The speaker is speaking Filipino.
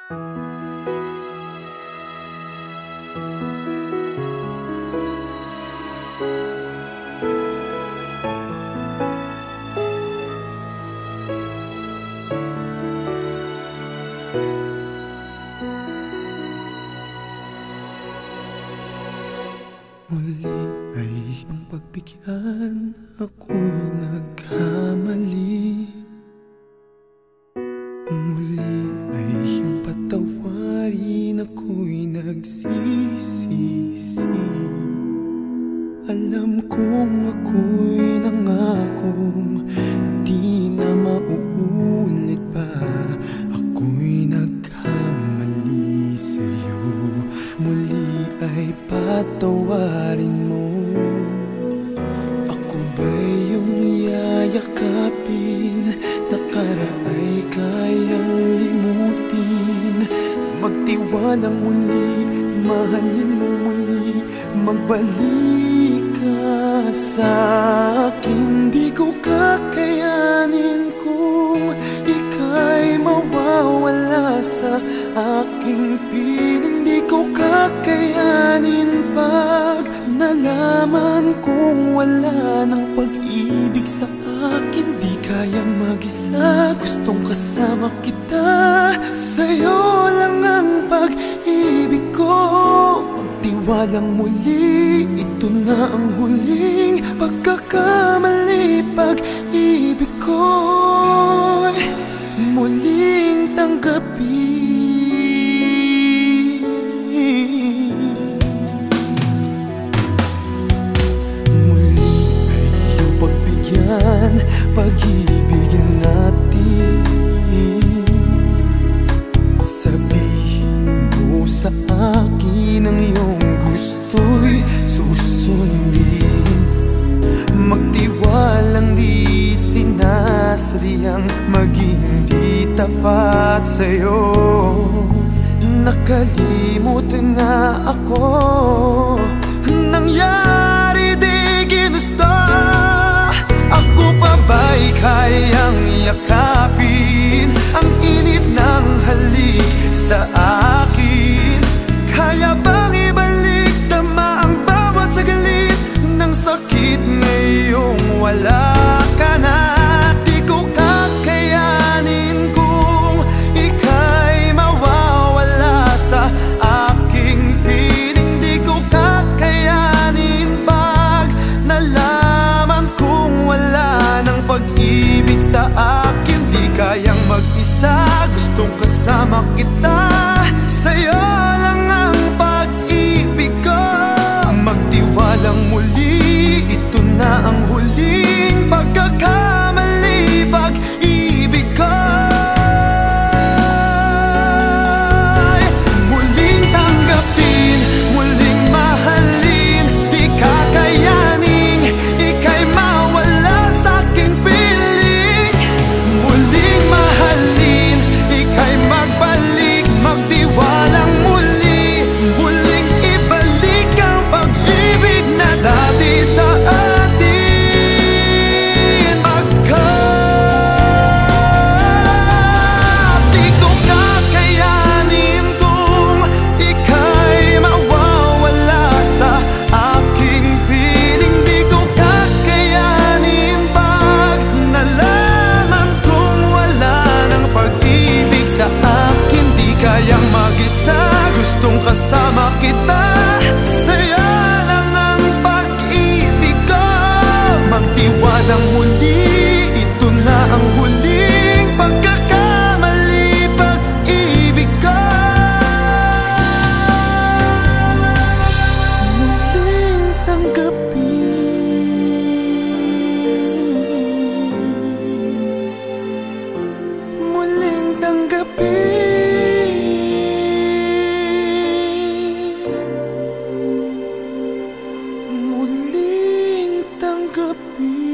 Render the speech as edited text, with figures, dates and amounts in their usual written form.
Muli ay iyong pagbigyan, ako'y nagkamali. Muli ay iyong patawarin, ako'y nagsisisi. Alam kong ako'y nangakong di na mauulit pa. Ako'y nagkamali sa'yo, muli ay patawarin mo. Ako ba'y iyong yayakapin, nakaraay kayang limutin? Magtiwalang muli, mahalin mo muli, magbalik ka sa'kin. Di ko kakayanin kung ika'y mawawala sa aking piling. Di ko kakayanin pag nalaman kong wala ng pag-ibig sa akin. Di kaya mag-isa, gustong kasama kita. Sa'yo lang ang pag-ibig ko. Magtiwalang muli, ito na ang huling pagkakamali. Pag-ibig ko'y muling tanggapin. Muli ay iyong pagbigyan, pag-ibigin natin. Sabihin mo sa akin ang iyong gusto'y susundin. Magtiwalang di sinasadyang maging di tapat sa'yo. Nakalimot nga ako, nangyari di ginusto. Ako pa ba'y kayang yakapin ang init ng halik sa akin? Kaya bang ibalik tama ang bawat sagalit ng sakit ngayong wala ka na? Di ko kakayanin kung ika'y mawawala sa aking piling. Di ko kakayanin pag nalaman kong wala ng pag-ibig sa akin. Di kayang mag-isa, gustong kasama kita. Sa'yo lang ang pag-ibig ko. Magtiwalang muli, ito na ang huling pagkakamali. Pag-ibig ko muling tanggapin, muling mahalin. Di kakayanin ika'y mawala sa aking piling. Muling mahalin, ika'y magbalik, magtiwalang muli, muling ibalik ang pag-ibig na dati sa atin. Di ko kakayanin kung ika'y mawawala sa aking piling. Di ko kakayanin pag nalaman kong wala ng pag-ibig sa akin. Di kayang mag-isa, gustong kasama kita. Sa'yo lang ang pag-ibig ko. Magtiwalang muli, ito na ang huling pagkakamali. Pag-ibig ko muling tanggapin, muling tanggapin, muling tanggapin.